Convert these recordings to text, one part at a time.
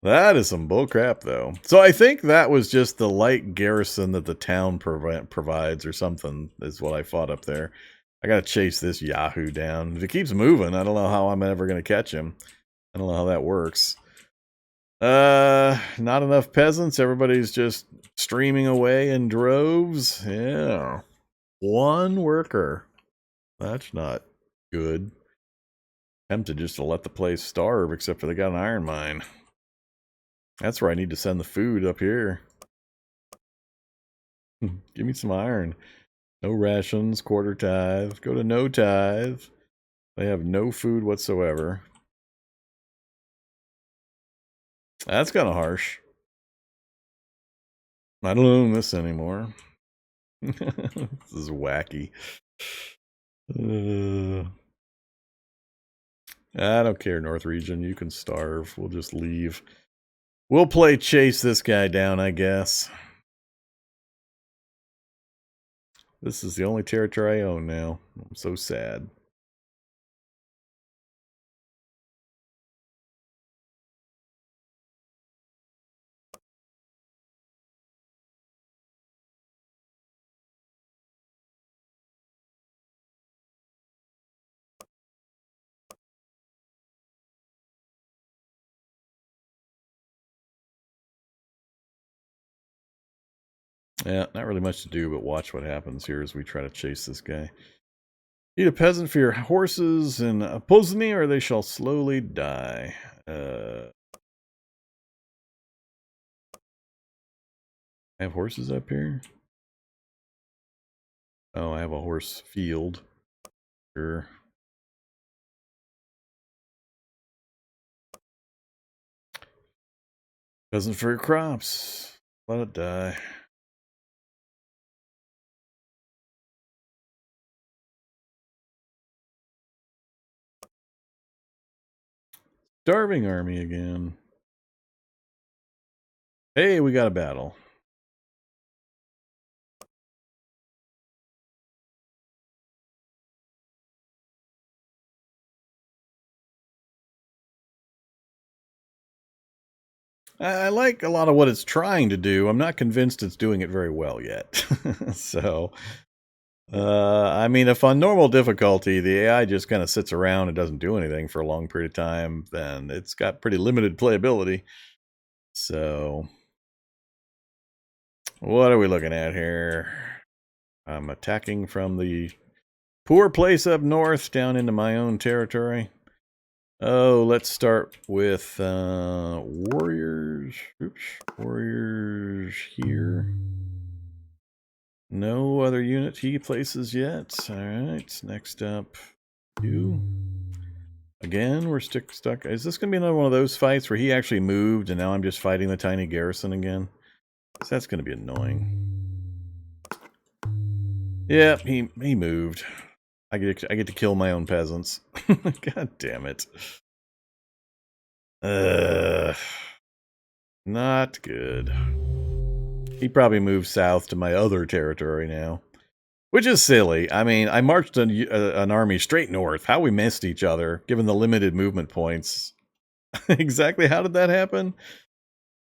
That is some bullcrap, though. So I think that was just the light garrison that the town provides or something, is what I fought up there. I gotta chase this Yahoo down. If it keeps moving, I don't know how I'm ever gonna catch him. I don't know how that works. Not enough peasants. Everybody's just streaming away in droves. Yeah. One worker. That's not good. Tempted just to let the place starve, except for they got an iron mine. That's where I need to send the food up here. Give me some iron. No rations, quarter tithe. Go to no tithe. They have no food whatsoever. That's kind of harsh. I don't own this anymore. This is wacky. I don't care, North Region. You can starve. We'll just leave. We'll play chase this guy down, I guess. This is the only territory I own now. I'm so sad. Yeah, not really much to do, but watch what happens here as we try to chase this guy. Eat a peasant for your horses and oppose me, or they shall slowly die. I have horses up here? Oh, I have a horse field. Sure. Peasant for your crops. Let it die. Starving army again. Hey, we got a battle. I like a lot of what it's trying to do. I'm not convinced it's doing it very well yet. So, I mean, if on normal difficulty, the AI just kind of sits around and doesn't do anything for a long period of time, then it's got pretty limited playability. So, what are we looking at here? I'm attacking from the poor place up north down into my own territory. Oh, let's start with warriors. Oops, warriors here. No other unit he places yet. All right, next up, you. Again, we're stuck. Is this going to be another one of those fights where he actually moved and now I'm just fighting the tiny garrison again? So that's going to be annoying. Yeah, he moved. I get to kill my own peasants. God damn it. Not good. He probably moved south to my other territory now. Which is silly. I mean, I marched an army straight north. How we missed each other, given the limited movement points. Exactly how did that happen?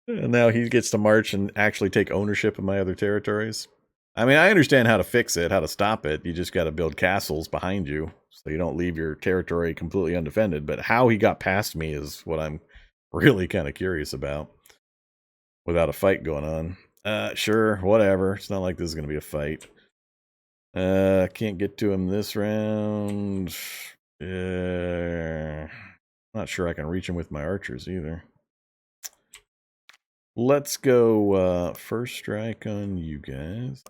And now he gets to march and actually take ownership of my other territories. I mean, I understand how to fix it, how to stop it. You just got to build castles behind you so you don't leave your territory completely undefended. But how he got past me is what I'm really kind of curious about without a fight going on. Sure, whatever. It's not like this is going to be a fight. Can't get to him this round. Not sure I can reach him with my archers either. Let's go first strike on you guys.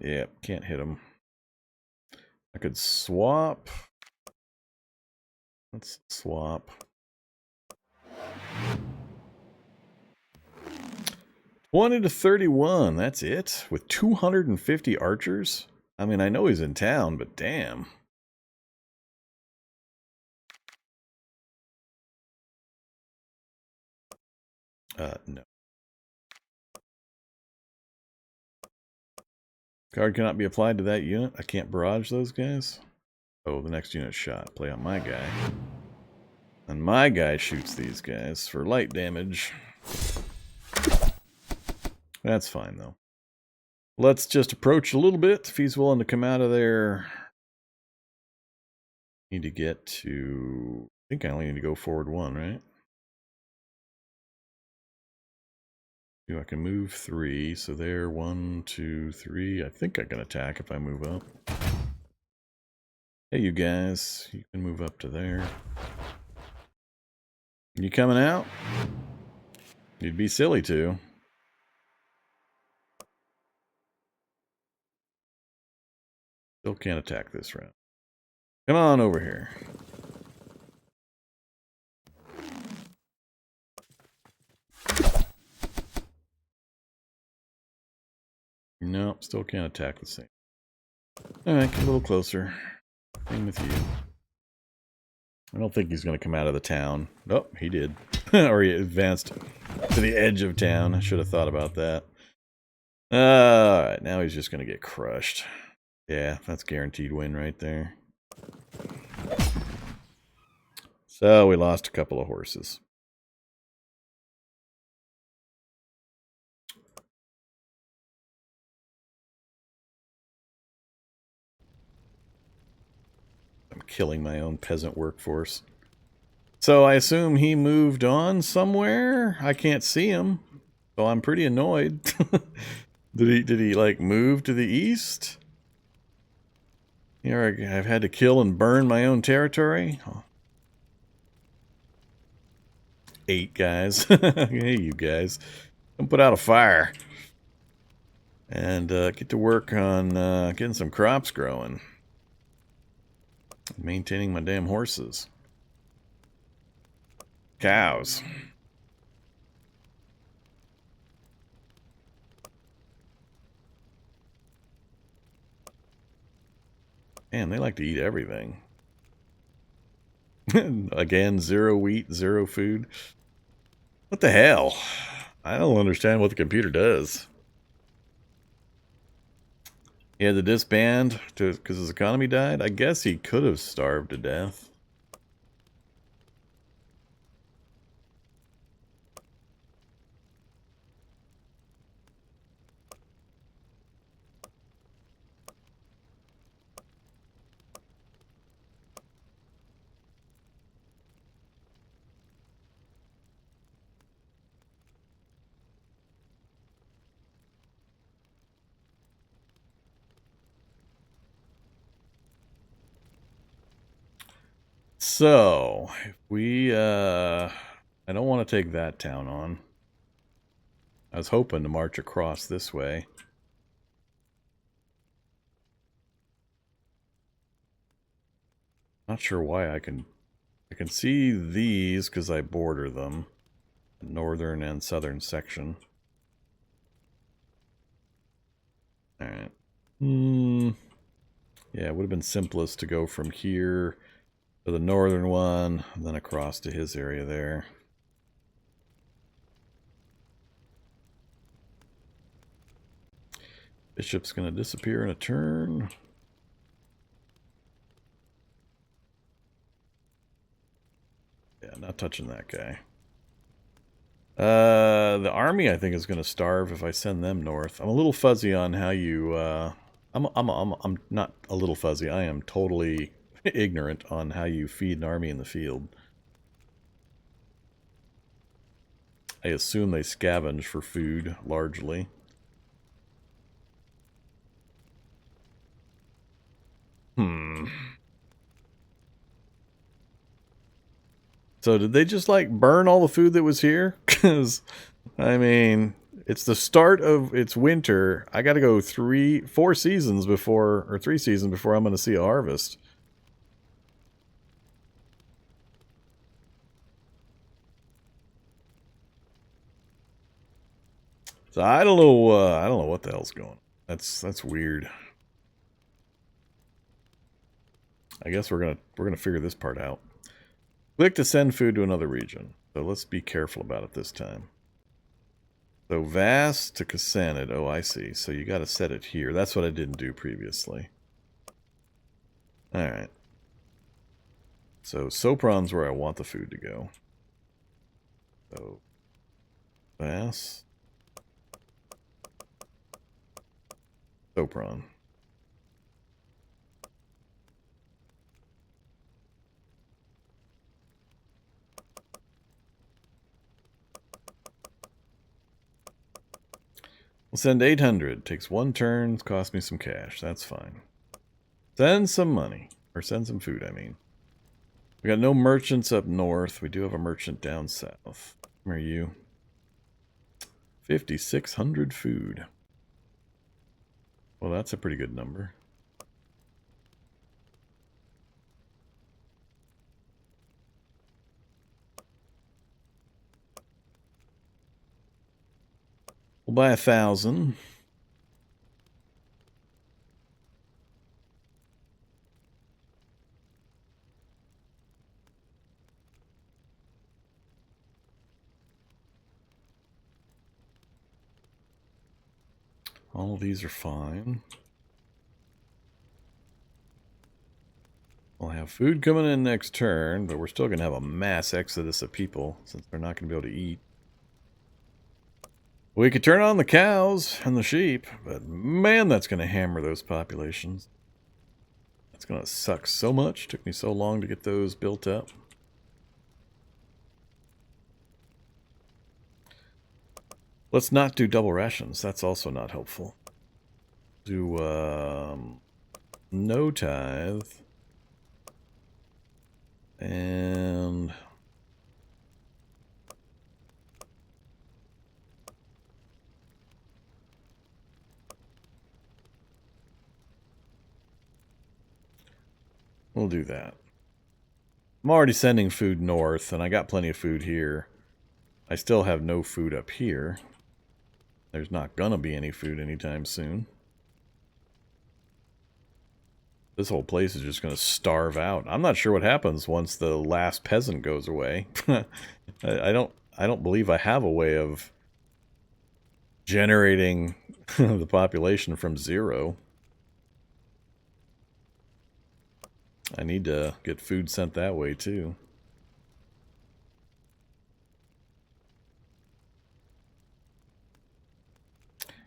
Yeah, can't hit him. I could swap. Let's swap. 20 to 31, that's it? With 250 archers? I mean, I know he's in town, but damn. No. Card cannot be applied to that unit. I can't barrage those guys. Oh, the next unit shot. Play on my guy. And my guy shoots these guys for light damage. That's fine, though. Let's just approach a little bit. If he's willing to come out of there. Need to get to... I think I only need to go forward 1, right? I can move 3, so there, 1, 2, 3. I think I can attack if I move up. Hey, you guys, you can move up to there. You coming out? You'd be silly to. Still can't attack this round. Come on over here. Nope, still can't attack the same. Alright, get a little closer. Same with you. I don't think he's going to come out of the town. Oh, he did. Or he advanced to the edge of town. I should have thought about that. Alright, now he's just going to get crushed. Yeah, that's guaranteed win right there. So we lost a couple of horses. I'm killing my own peasant workforce. So I assume he moved on somewhere. I can't see him, so I'm pretty annoyed. Did he like move to the east? Here I've had to kill and burn my own territory. 8 guys. Hey, you guys, come put out a fire and get to work on getting some crops growing, maintaining my damn horses. Cows. Man, they like to eat everything. Again, 0 wheat, 0 food. What the hell? I don't understand what the computer does. He had to disband because his economy died? I guess he could have starved to death. So, if we, I don't want to take that town on. I was hoping to march across this way. Not sure why I can see these because I border them. The northern and southern section. Alright. Yeah, it would have been simplest to go from here to the northern one, and then across to his area there. Bishop's going to disappear in a turn. Yeah, not touching that guy. The army, I think, is going to starve if I send them north. I'm a little fuzzy on how you, I'm not a little fuzzy. I am totally ignorant on how you feed an army in the field. I assume they scavenge for food, largely. So did they just, like, burn all the food that was here? Because, I mean, it's the start of its winter. I got to go 4 seasons before, or 3 seasons before I'm going to see a harvest. So I don't know what the hell's going on. That's weird. I guess we're gonna figure this part out. Click to send food to another region. So let's be careful about it this time. So Vast to Casanid. Oh, I see. So you got to set it here. That's what I didn't do previously. All right. So Sopron's where I want the food to go. So Vast. Sopron. We'll send 800. Takes 1 turn. Cost me some cash. That's fine. Send some money. Or send some food, I mean. We got no merchants up north. We do have a merchant down south. Where are you? 5,600 food. Well, that's a pretty good number. We'll buy 1,000. All of these are fine. We'll have food coming in next turn, but we're still going to have a mass exodus of people since they're not going to be able to eat. We could turn on the cows and the sheep, but man, that's going to hammer those populations. That's going to suck so much. Took me so long to get those built up. Let's not do double rations. That's also not helpful. Do no tithe. And we'll do that. I'm already sending food north, and I got plenty of food here. I still have no food up here. There's not gonna be any food anytime soon. This whole place is just gonna starve out. I'm not sure what happens once the last peasant goes away. I don't believe I have a way of generating the population from 0. I need to get food sent that way too.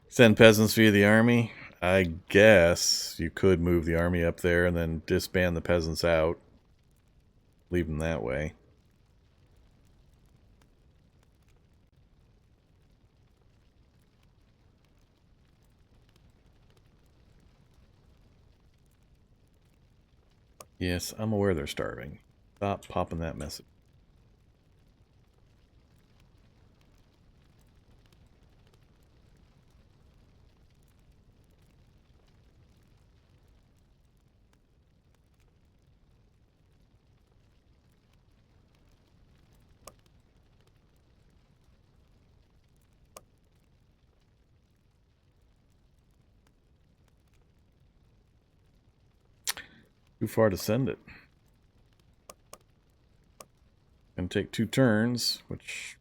Send peasants via the army. I guess you could move the army up there and then disband the peasants out. Leave them that way. Yes, I'm aware they're starving. Stop popping that message. Too far to send it. Gonna take 2 turns, which,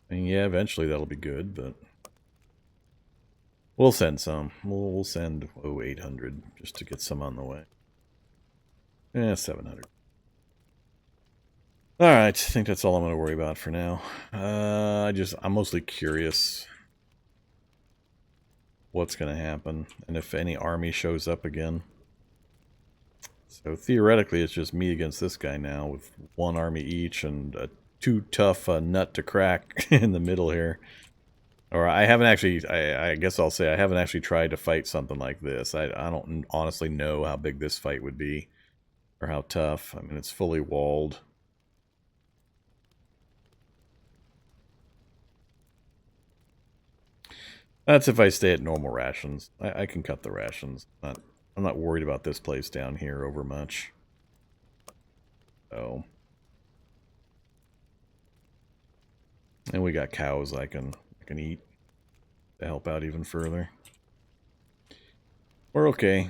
I mean, yeah, eventually that'll be good, but we'll send some. We'll send, 800 just to get some on the way. 700. Alright, I think that's all I'm going to worry about for now. I'm mostly curious what's going to happen, and if any army shows up again. So theoretically, it's just me against this guy now, with 1 army each, and a too tough nut to crack in the middle here. Or I haven't actually, I guess I'll say I haven't actually tried to fight something like this. I don't honestly know how big this fight would be, or how tough. I mean, it's fully walled. That's if I stay at normal rations. I can cut the rations. I'm not worried about this place down here over much. So. And we got cows I can eat to help out even further. We're okay.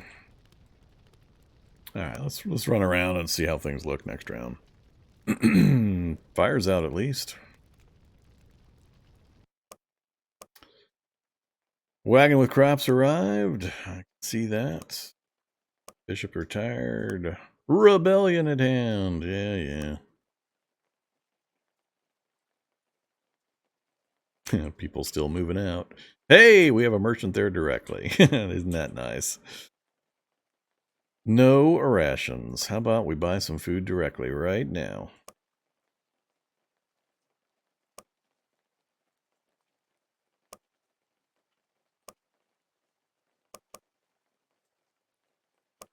Alright, let's run around and see how things look next round. Fire's out at least. Wagon with crops arrived. I can see that. Bishop retired. Rebellion at hand. Yeah. People still moving out. Hey, we have a merchant there directly. Isn't that nice? No rations. How about we buy some food directly right now?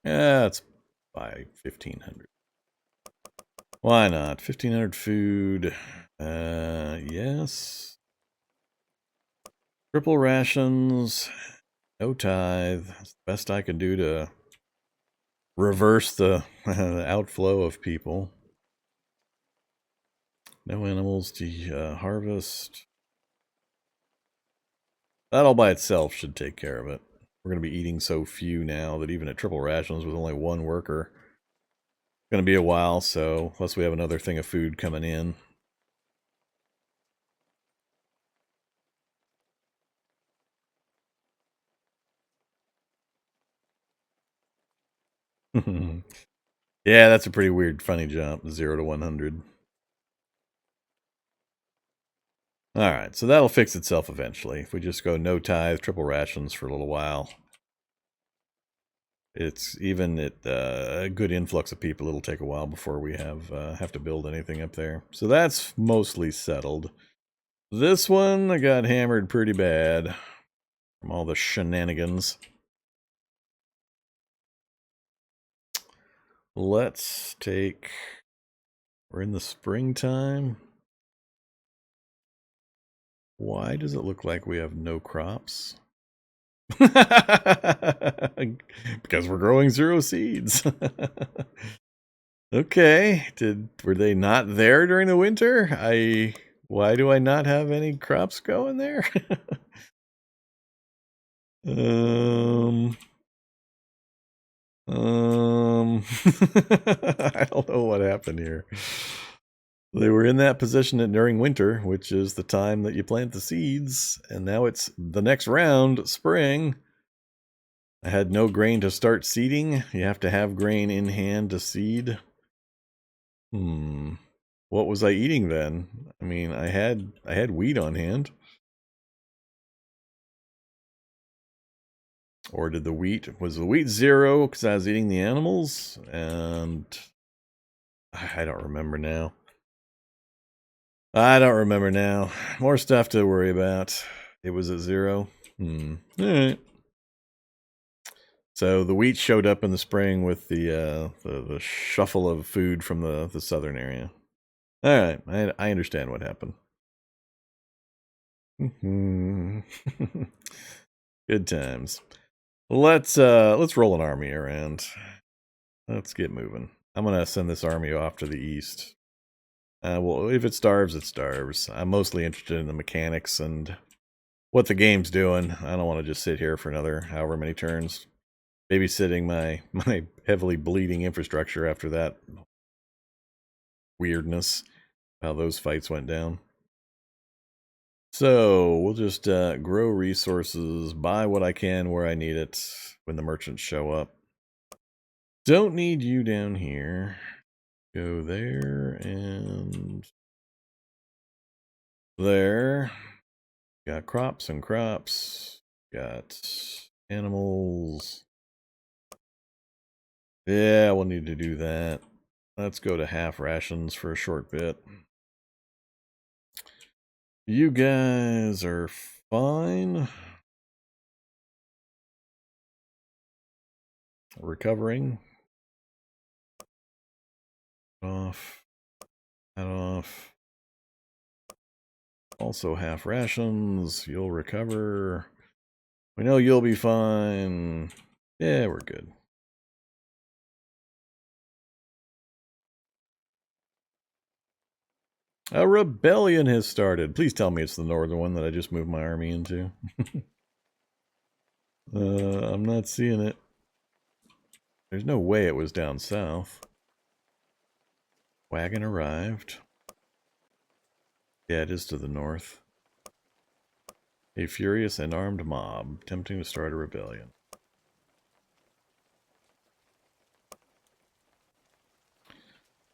Yeah, let's buy 1,500. Why not? 1,500 food. Yes. Triple rations. No tithe. That's the best I can do to reverse the outflow of people. No animals to harvest. That all by itself should take care of it. We're going to be eating so few now that even at triple rations with only one worker, it's going to be a while, so unless we have another thing of food coming in. Yeah, that's a pretty weird, funny jump, 0 to 100. Alright, so that'll fix itself eventually. If we just go no tithe, triple rations for a little while. It's even at a good influx of people, it'll take a while before we have to build anything up there. So that's mostly settled. This one, I got hammered pretty bad from all the shenanigans. Let's take... We're in the springtime. Why does it look like we have no crops? Because we're growing 0 seeds. Okay. Were they not there during the winter? Why do I not have any crops going there? I don't know what happened here. They were in that position during winter, which is the time that you plant the seeds, and now it's the next round, spring. I had no grain to start seeding. You have to have grain in hand to seed. What was I eating then? I mean, I had wheat on hand. Or was the wheat 0 because I was eating the animals? And I don't remember now. More stuff to worry about. It was at 0. All right. So the wheat showed up in the spring with the shuffle of food from the southern area. All right, I understand what happened. Good times. Let's roll an army around. Let's get moving. I'm gonna send this army off to the east. Well, if it starves, it starves. I'm mostly interested in the mechanics and what the game's doing. I don't want to just sit here for another however many turns, babysitting my heavily bleeding infrastructure after that weirdness, how those fights went down. So we'll just grow resources, buy what I can where I need it when the merchants show up. Don't need you down here. Go there and there. Got crops and crops. Got animals. Yeah, we'll need to do that. Let's go to half rations for a short bit. You guys are fine. Recovering. Off. That off. Also half rations. You'll recover. We know you'll be fine. Yeah, we're good. A rebellion has started. Please tell me it's the northern one that I just moved my army into. I'm not seeing it. There's no way it was down south. Wagon arrived. Yeah, it is to the north. A furious and armed mob attempting to start a rebellion.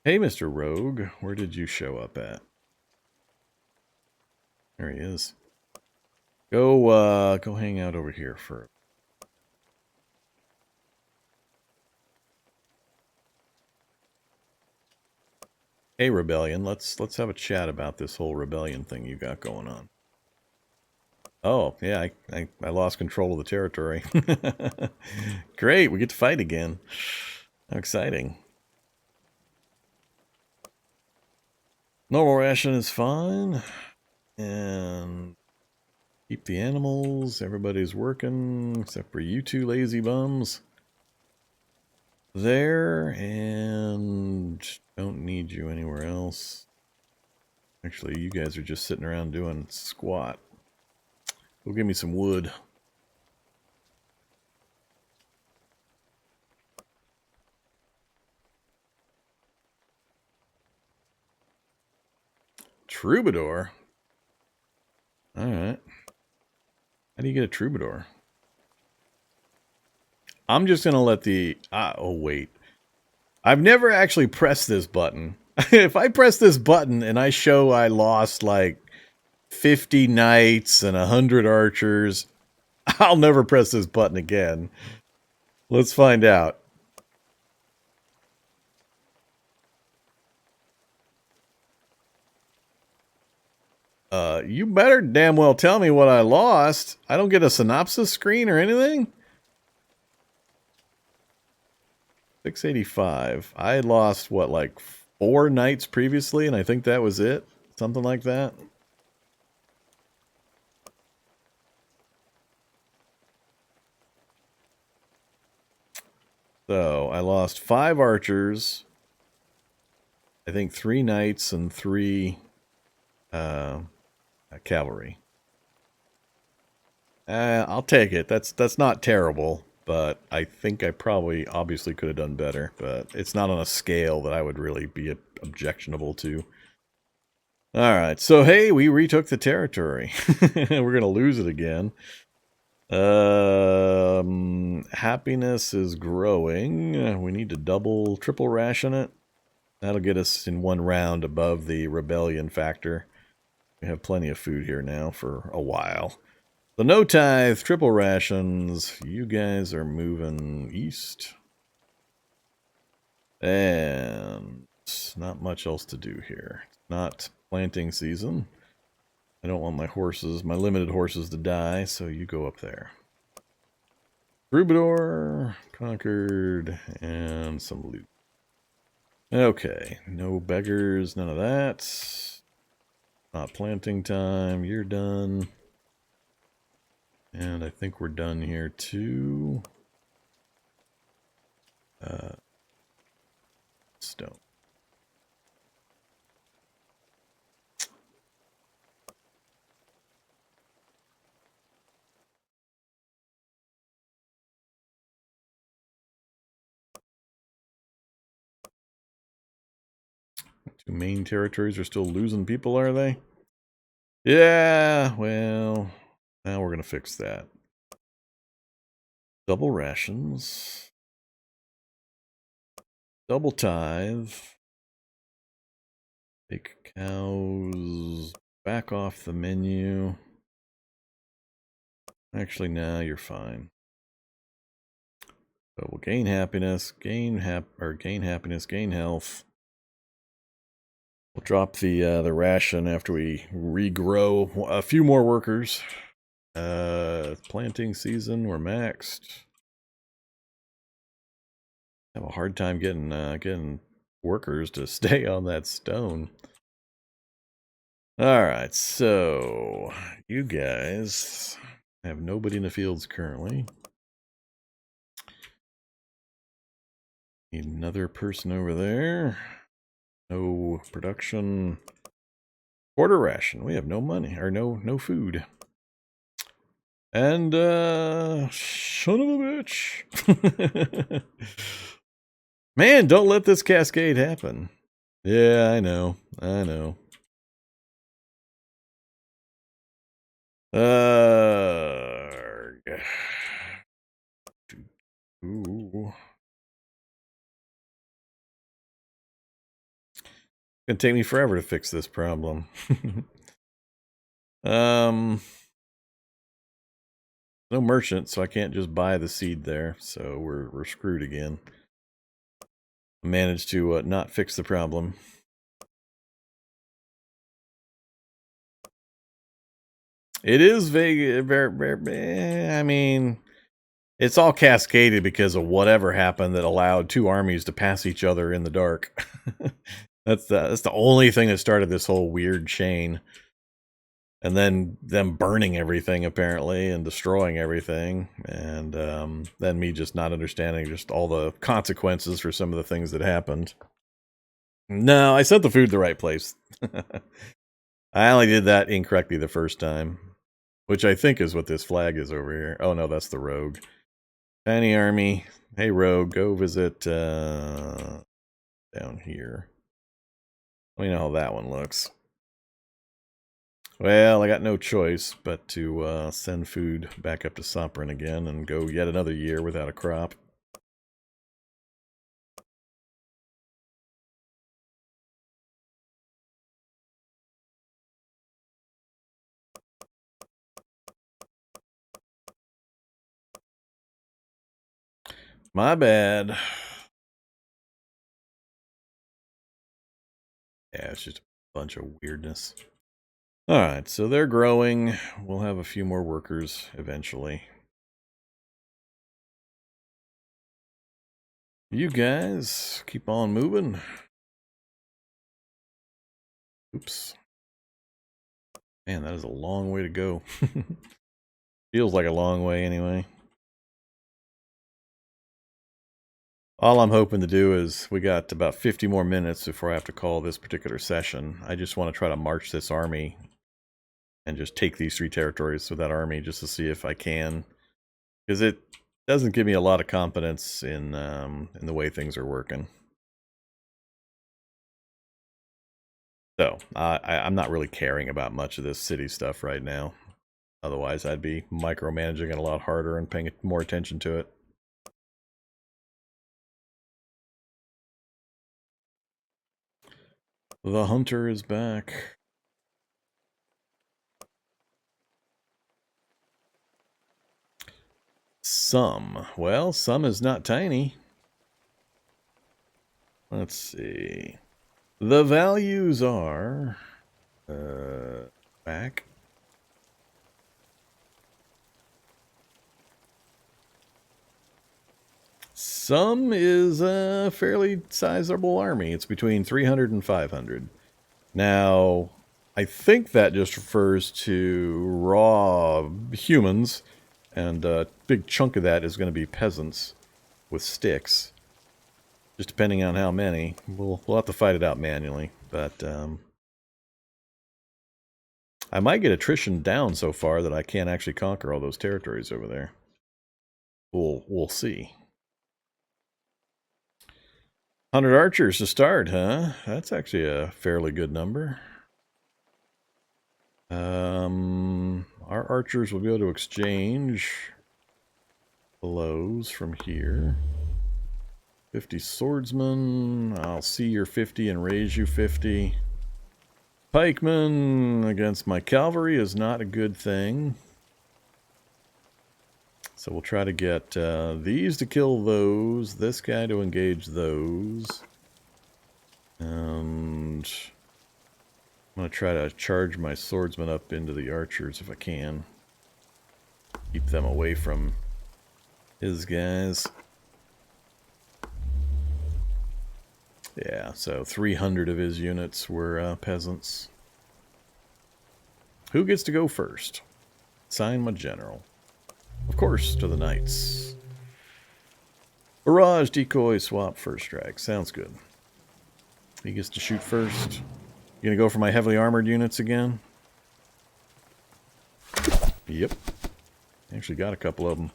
Hey, Mr. Rogue, where did you show up at? There he is. Go hang out over here for. Hey, rebellion, let's have a chat about this whole rebellion thing you got going on. Oh, yeah, I lost control of the territory. Great, we get to fight again. How exciting. Normal ration is fine. And keep the animals. Everybody's working, except for you two lazy bums. There, and don't need you anywhere else. Actually, you guys are just sitting around doing squat. Go give me some wood. Troubadour? Alright. How do you get a troubadour? I'm just going to let the... oh, wait. I've never actually pressed this button. If I press this button and I show I lost like 50 knights and 100 archers, I'll never press this button again. Let's find out. You better damn well tell me what I lost. I don't get a synopsis screen or anything? 685. I had lost, what, like 4 knights previously, and I think that was it? Something like that? So, I lost 5 archers. I think 3 knights and 3 cavalry. I'll take it. That's not terrible, but I think I probably obviously could have done better, but it's not on a scale that I would really be objectionable to. Alright, so hey, we retook the territory. We're gonna lose it again. Happiness is growing. We need to triple ration it. That'll get us in 1 round above the rebellion factor. We have plenty of food here now for a while. So no tithe, triple rations. You guys are moving east. And not much else to do here. It's not planting season. I don't want my limited horses to die, so you go up there. Troubadour, conquered, and some loot. Okay, no beggars, none of that. Not planting time, you're done. And I think we're done here too. Stone. Two main territories are still losing people, are they? Yeah, well, now we're going to fix that. Double rations. Double tithe. Take cows back off the menu. Actually, nah, you're fine. So we'll gain happiness, gain happiness, gain health. We'll drop the ration after we regrow a few more workers. Planting season, we're maxed. Have a hard time getting workers to stay on that stone. Alright, so you guys have nobody in the fields currently. Need another person over there. No production. Quarter ration. We have no money, or no food. And, son of a bitch. Man, don't let this cascade happen. Yeah, I know. gonna take me forever to fix this problem. No merchant, so I can't just buy the seed there. So we're screwed again. Managed to not fix the problem. It is vague. I mean, it's all cascaded because of whatever happened that allowed two armies to pass each other in the dark. That's the only thing that started this whole weird chain. And then them burning everything, apparently, and destroying everything. And then me just not understanding just all the consequences for some of the things that happened. No, I sent the food the right place. I only did that incorrectly the first time. Which I think is what this flag is over here. Oh, no, that's the rogue. Tiny army. Hey, rogue, go visit down here. Let me know how that one looks. Well, I got no choice but to send food back up to Sopran again and go yet another year without a crop. My bad. Yeah, it's just a bunch of weirdness. Alright, so they're growing. We'll have a few more workers eventually. You guys keep on moving. Oops. Man, that is a long way to go. Feels like a long way anyway. All I'm hoping to do is, we got about 50 more minutes before I have to call this particular session. I just want to try to march this army and just take these 3 territories with that army just to see if I can. Because it doesn't give me a lot of confidence in the way things are working. So, I'm not really caring about much of this city stuff right now. Otherwise, I'd be micromanaging it a lot harder and paying more attention to it. The hunter is back. Some. Well, some is not tiny. Let's see. The values are... back. Some is a fairly sizable army. It's between 300 and 500. Now, I think that just refers to raw humans, and a big chunk of that is going to be peasants with sticks. Just depending on how many. We'll have to fight it out manually, but I might get attrition down so far that I can't actually conquer all those territories over there. We'll see. 100 archers to start, huh? That's actually a fairly good number. Our archers will be able to exchange blows from here. 50 swordsmen. I'll see your 50 and raise you 50. Pikemen against my cavalry is not a good thing. So we'll try to get these to kill those, this guy to engage those. And I'm going to try to charge my swordsmen up into the archers if I can. Keep them away from his guys. Yeah, so 300 of his units were peasants. Who gets to go first? Assign my general. Of course, to the knights. Barrage, decoy, swap, first strike. Sounds good. He gets to shoot first. You gonna go for my heavily armored units again? Yep. Actually got a couple of them.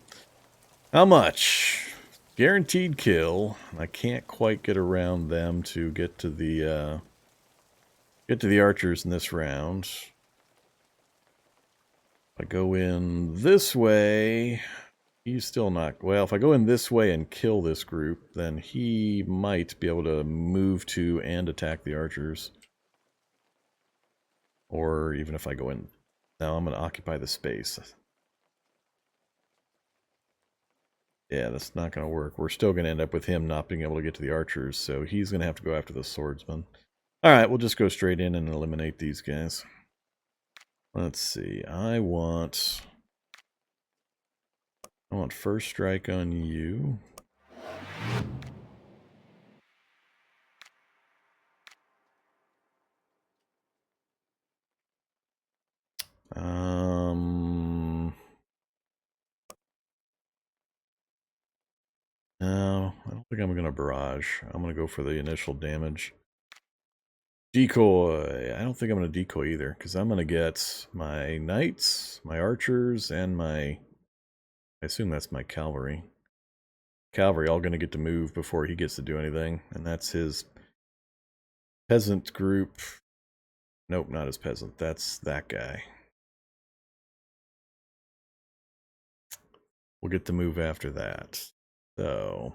How much? Guaranteed kill. I can't quite get around them to get to the archers in this round. If I go in this way, he's still not... Well, if I go in this way and kill this group, then he might be able to move to and attack the archers. Or even if I go in... Now I'm going to occupy the space. Yeah, that's not going to work. We're still going to end up with him not being able to get to the archers, so he's going to have to go after the swordsman. Alright, we'll just go straight in and eliminate these guys. Let's see. I want first strike on you. No, I don't think I'm going to barrage. I'm going to go for the initial damage. Decoy. I don't think I'm going to decoy either, because I'm going to get my knights, my archers, and my... I assume that's my cavalry. Cavalry all going to get to move before he gets to do anything, and that's his peasant group. Nope, not his peasant. That's that guy. We'll get to move after that. So...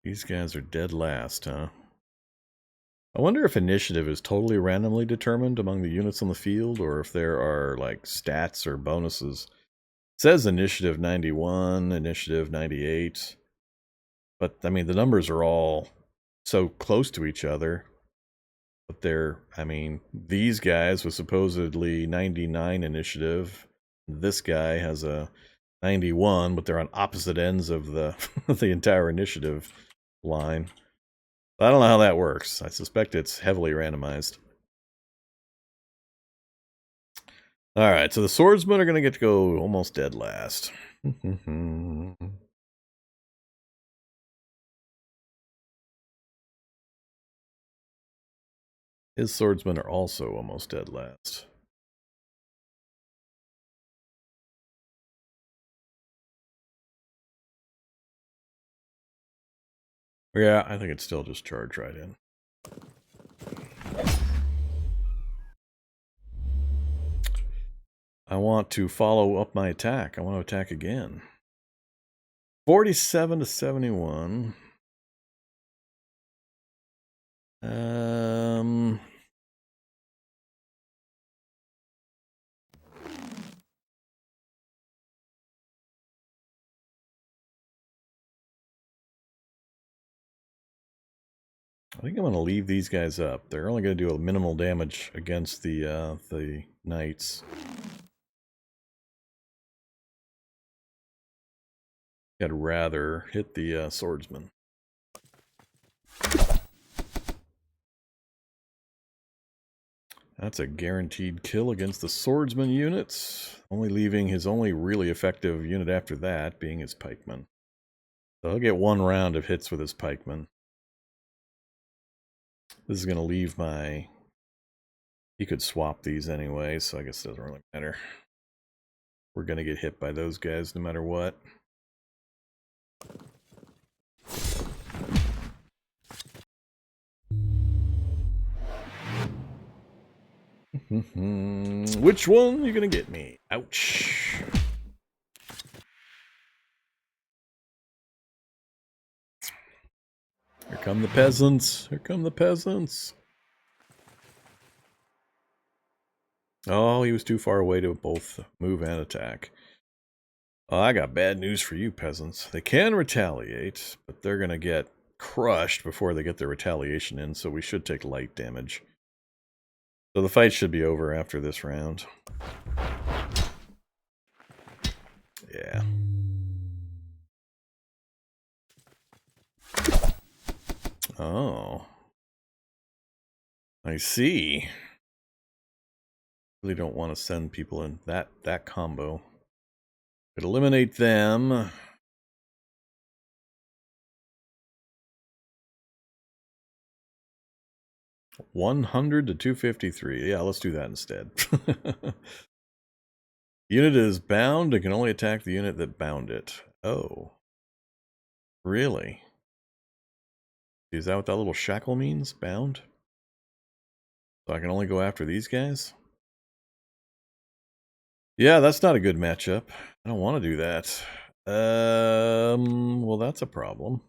These guys are dead last, huh? I wonder if initiative is totally randomly determined among the units on the field, or if there are, like, stats or bonuses. It says initiative 91, initiative 98. But, I mean, the numbers are all so close to each other. But they're, I mean, these guys with supposedly 99 initiative. This guy has a 91, but they're on opposite ends of the, the entire initiative line. I don't know how that works. I suspect it's heavily randomized. Alright, so the swordsmen are going to get to go almost dead last. His swordsmen are also almost dead last. Yeah, I think it's still just charge right in. I want to follow up my attack. I want to attack again. 47 to 71. I think I'm going to leave these guys up. They're only going to do a minimal damage against the knights. I'd rather hit the swordsman. That's a guaranteed kill against the swordsman units, only leaving his only really effective unit after that being his pikeman. So he'll get one round of hits with his pikeman. This is going to leave my... He could swap these anyway, so I guess it doesn't really matter. We're going to get hit by those guys no matter what. Which one are you going to get me? Ouch. Here come the peasants. Here come the peasants. Oh, he was too far away to both move and attack. Oh, I got bad news for you, peasants. They can retaliate, but they're going to get crushed before they get their retaliation in, so we should take light damage. So the fight should be over after this round. Yeah. Oh. I see. Really don't want to send people in that combo. Could eliminate them. $100 to $253. Yeah, let's do that instead. Unit is bound and can only attack the unit that bound it. Oh. Really? Is that what that little shackle means? Bound? So I can only go after these guys? Yeah, that's not a good matchup. I don't want to do that. Well, that's a problem.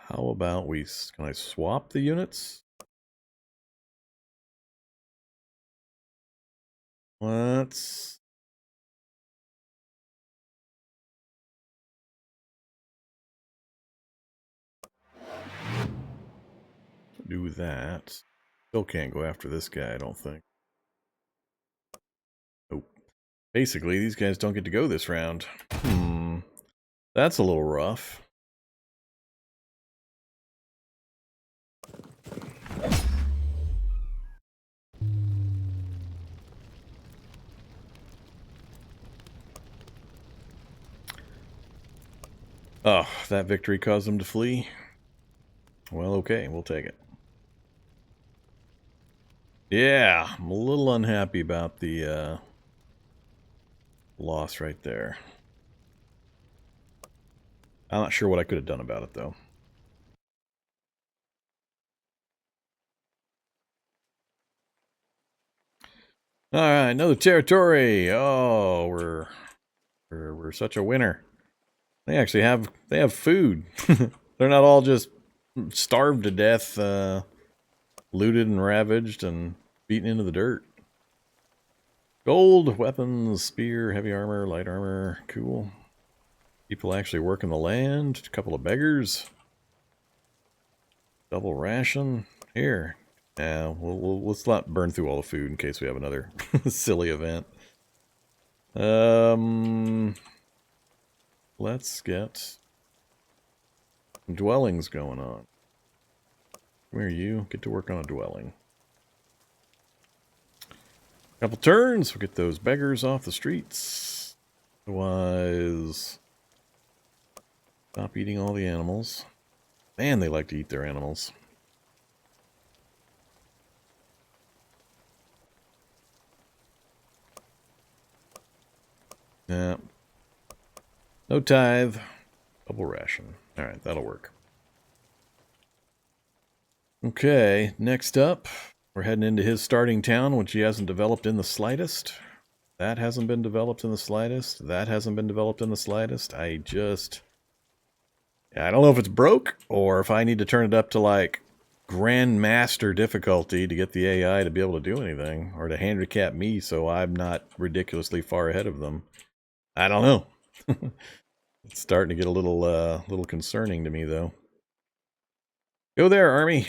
how about can I swap the units? Let's do that. Still can't go after this guy, I don't think. Nope. Basically, these guys don't get to go this round. That's a little rough. Oh, that victory caused them to flee? Well, okay, we'll take it. Yeah, I'm a little unhappy about the loss right there. I'm not sure what I could have done about it, though. All right, another territory. Oh, we're such a winner. They actually have food. They're not all just starved to death, looted and ravaged and beaten into the dirt. Gold, weapons, spear, heavy armor, light armor. Cool. People actually working the land. A couple of beggars. Double ration. Here. Yeah, let's not burn through all the food in case we have another silly event. Let's get dwellings going on. Come here, you. Get to work on a dwelling. Couple turns, we'll get those beggars off the streets. Otherwise, stop eating all the animals. Man, they like to eat their animals. Yeah. No tithe. Double ration. Alright, that'll work. Okay, next up, we're heading into his starting town, which he hasn't developed in the slightest. That hasn't been developed in the slightest. That hasn't been developed in the slightest. I don't know if it's broke, or if I need to turn it up to, like, Grandmaster difficulty to get the AI to be able to do anything, or to handicap me so I'm not ridiculously far ahead of them. I don't know. It's starting to get a little concerning to me, though. Go there, army.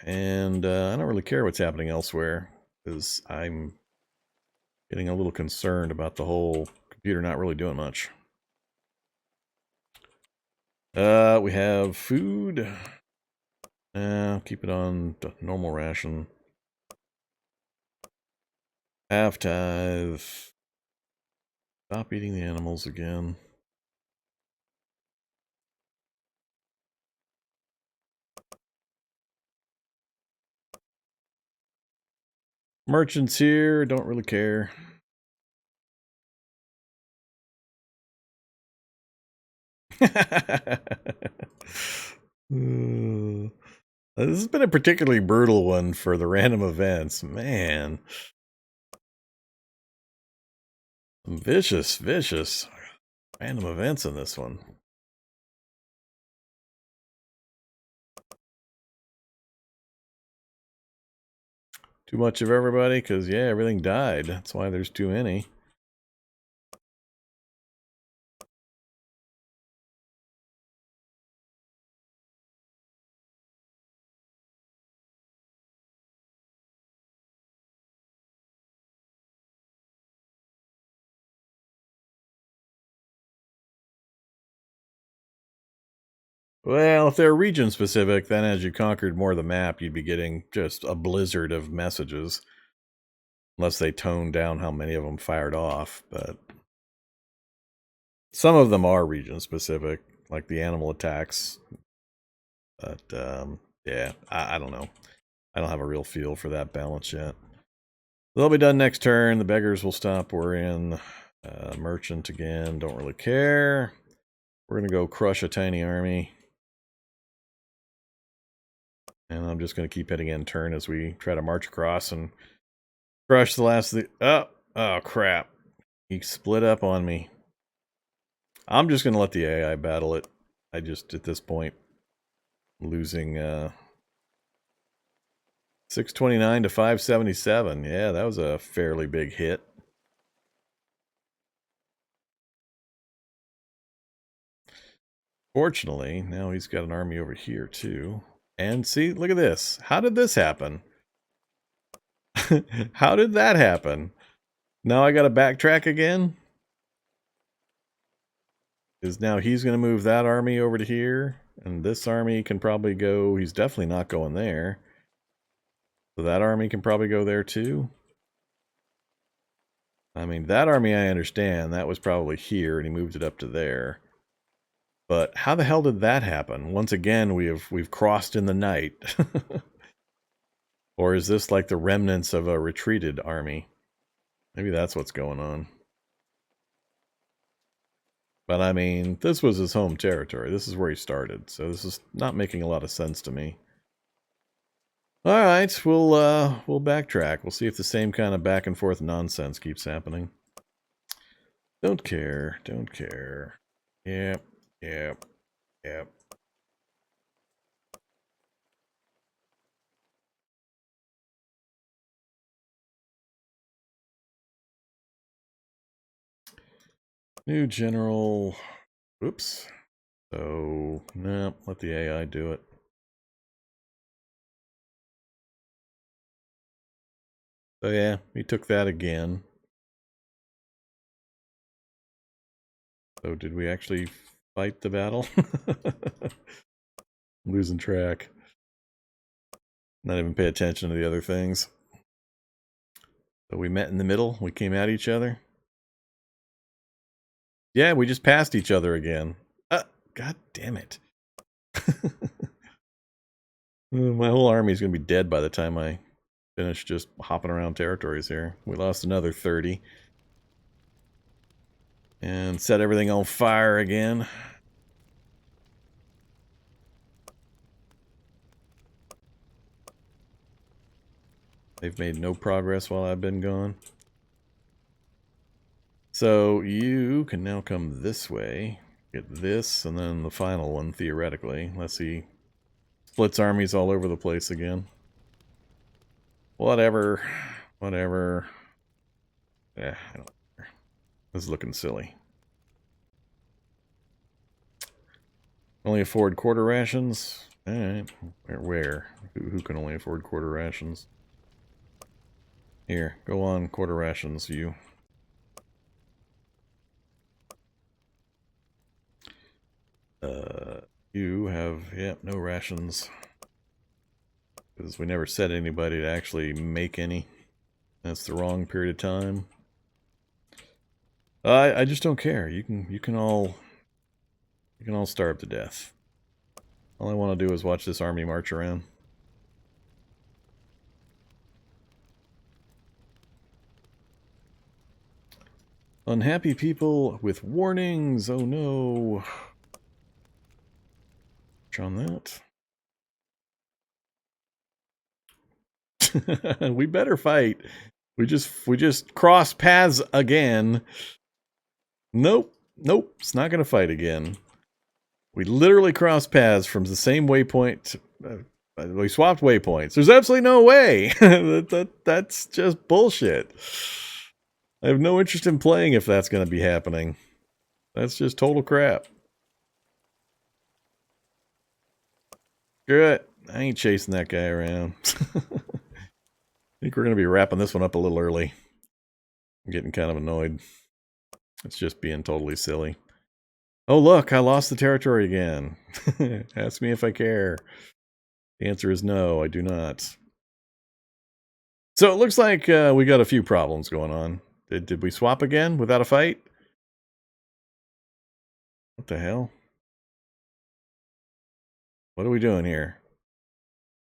And I don't really care what's happening elsewhere, because I'm getting a little concerned about the whole computer not really doing much. We have food. Keep it on normal ration. Half tithe. Stop eating the animals again. Merchants here, don't really care. This has been a particularly brutal one for the random events. Man. Some vicious random events in this one. Too much of everybody? Because, yeah, everything died. That's why there's too many. Well, if they're region specific, then as you conquered more of the map, you'd be getting just a blizzard of messages. Unless they toned down how many of them fired off, but some of them are region specific, like the animal attacks. But yeah, I don't know. I don't have a real feel for that balance yet. They'll be done next turn. The beggars will stop. We're in merchant again. Don't really care. We're going to go crush a tiny army. And I'm just going to keep hitting end turn as we try to march across and crush the last of the... Oh, crap. He split up on me. I'm just going to let the AI battle it. At this point. losing 629 to 577. Yeah, that was a fairly big hit. Fortunately, now he's got an army over here too. And see, look at this. How did this happen? How did that happen? Now I got to backtrack again? Because now he's going to move that army over to here. And this army can probably go... He's definitely not going there. So that army can probably go there too. I mean, that army I understand. That was probably here, and he moved it up to there. But how the hell did that happen? Once again, we've crossed in the night. Or is this like the remnants of a retreated army? Maybe that's what's going on. But I mean, this was his home territory. This is where he started. So this is not making a lot of sense to me. All right, we'll backtrack. We'll see if the same kind of back and forth nonsense keeps happening. Don't care. Don't care. Yep. Yep. Yep. New general. Oops. So, no, let the AI do it. So yeah, he took that again. So did we actually fight the battle? Losing track. Not even pay attention to the other things. So we met in the middle. We came at each other. Yeah, we just passed each other again. God damn it. My whole army's going to be dead by the time I finish just hopping around territories here. We lost another 30. And set everything on fire again. They've made no progress while I've been gone. So you can now come this way. Get this, and then the final one, theoretically. Let's see. Splits armies all over the place again. Whatever. Whatever. Yeah, I don't care. This is looking silly. Only afford quarter rations? Alright. Where? Who can only afford quarter rations? Here, go on quarter rations, you. You have, yep, no rations. Because we never set anybody to actually make any. That's the wrong period of time. I just don't care. You can all starve to death. All I want to do is watch this army march around. Unhappy people with warnings. Oh no. On that. We better fight. We just cross paths again. Nope. Nope. It's not going to fight again. We literally crossed paths from the same waypoint. We swapped waypoints. There's absolutely no way. That's just bullshit. I have no interest in playing if that's going to be happening. That's just total crap. Screw it. I ain't chasing that guy around. I think we're going to be wrapping this one up a little early. I'm getting kind of annoyed. It's just being totally silly. Oh, look, I lost the territory again. Ask me if I care. The answer is no, I do not. So it looks like we got a few problems going on. Did we swap again without a fight? What the hell? What are we doing here?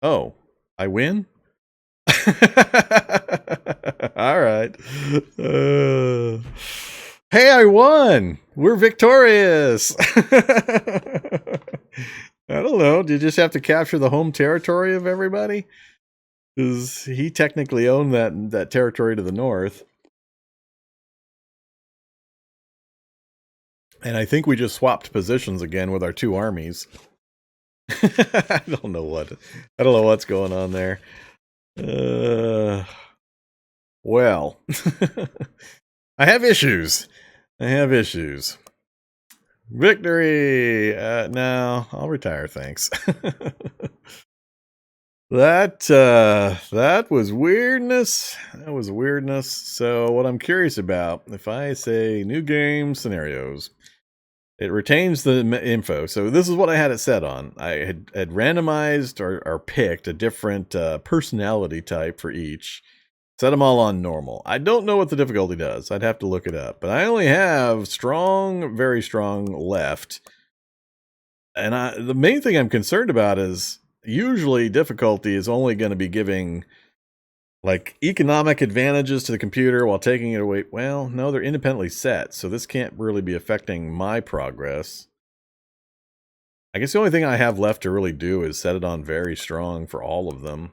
Oh, I win? All right. Hey, I won! We're victorious! I don't know. Do you just have to capture the home territory of everybody? Because he technically owned that territory to the north. And I think we just swapped positions again with our two armies. I don't know what's going on there. Well, I have issues. I have issues. Victory! No, I'll retire, thanks. That was weirdness. That was weirdness. So what I'm curious about, if I say new game scenarios, it retains the info. So this is what I had it set on. I had randomized or picked a different personality type for each. Set them all on normal. I don't know what the difficulty does. I'd have to look it up. But I only have strong, very strong left. And the main thing I'm concerned about is usually difficulty is only going to be giving like economic advantages to the computer while taking it away. Well, no, they're independently set, so this can't really be affecting my progress. I guess the only thing I have left to really do is set it on very strong for all of them.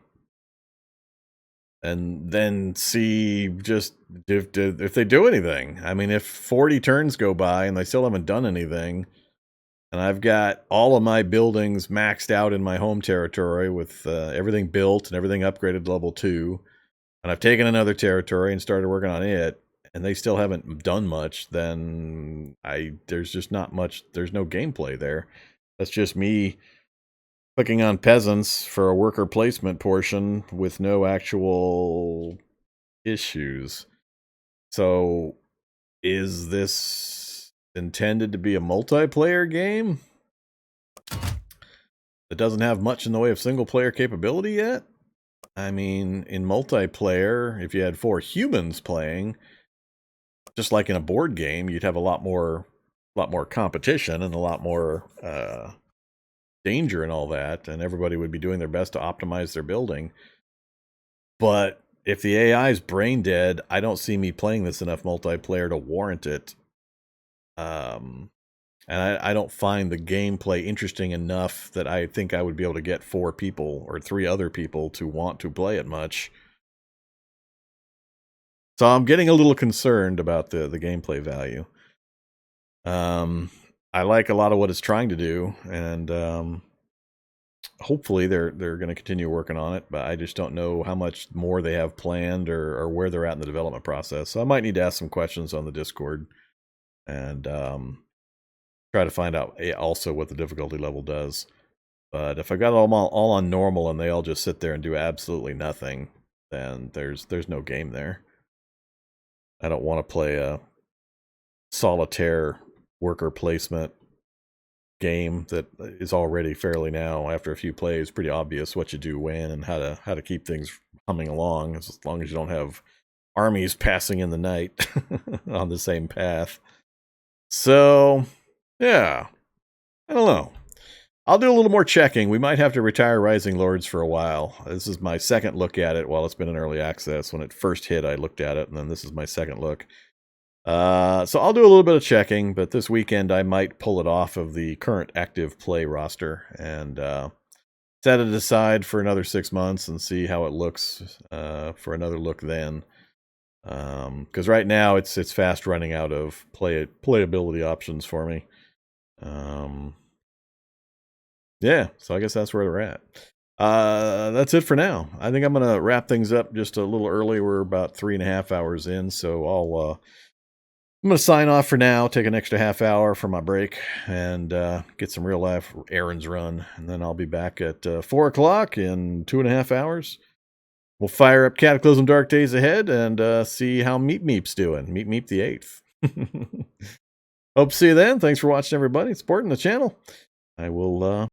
And then see just if they do anything. I mean, if 40 turns go by and they still haven't done anything, and I've got all of my buildings maxed out in my home territory with everything built and everything upgraded to level 2, and I've taken another territory and started working on it, and they still haven't done much, then there's just not much, there's no gameplay there. That's just me clicking on peasants for a worker placement portion with no actual issues. So, is this intended to be a multiplayer game that doesn't have much in the way of single player capability yet? I mean, in multiplayer, if you had 4 humans playing, just like in a board game, you'd have a lot more competition and a lot more danger and all that, and everybody would be doing their best to optimize their building. But if the AI is brain dead, I don't see me playing this enough multiplayer to warrant it. And I don't find the gameplay interesting enough that I think I would be able to get 4 people or 3 other people to want to play it much. So I'm getting a little concerned about the gameplay value. I like a lot of what it's trying to do, and hopefully they're going to continue working on it, but I just don't know how much more they have planned or where they're at in the development process. So I might need to ask some questions on the Discord and try to find out also what the difficulty level does. But if I got them all on normal and they all just sit there and do absolutely nothing, then there's no game there. I don't want to play a solitaire worker placement game that is already fairly now, after a few plays, pretty obvious what you do when and how to keep things humming along, as long as you don't have armies passing in the night on the same path. So yeah, I don't know. I'll do a little more checking. We might have to retire Rising Lords for a while. This is my second look at it while it's been in early access. When it first hit, I looked at it, and then this is my second look. So I'll do a little bit of checking, but this weekend I might pull it off of the current active play roster and set it aside for another 6 months and see how it looks for another look then. Because right now it's fast running out of playability options for me. Yeah, so I guess that's where we're at. That's it for now. I think I'm gonna wrap things up just a little early. We're about 3.5 hours in, so I'm gonna sign off for now. Take an extra half hour for my break and get some real life errands run, and then I'll be back at 4 o'clock in 2.5 hours. We'll fire up Cataclysm Dark Days Ahead and see how Meep Meep's doing. Meep Meep the 8th. Hope to see you then. Thanks for watching, everybody. Supporting the channel. I will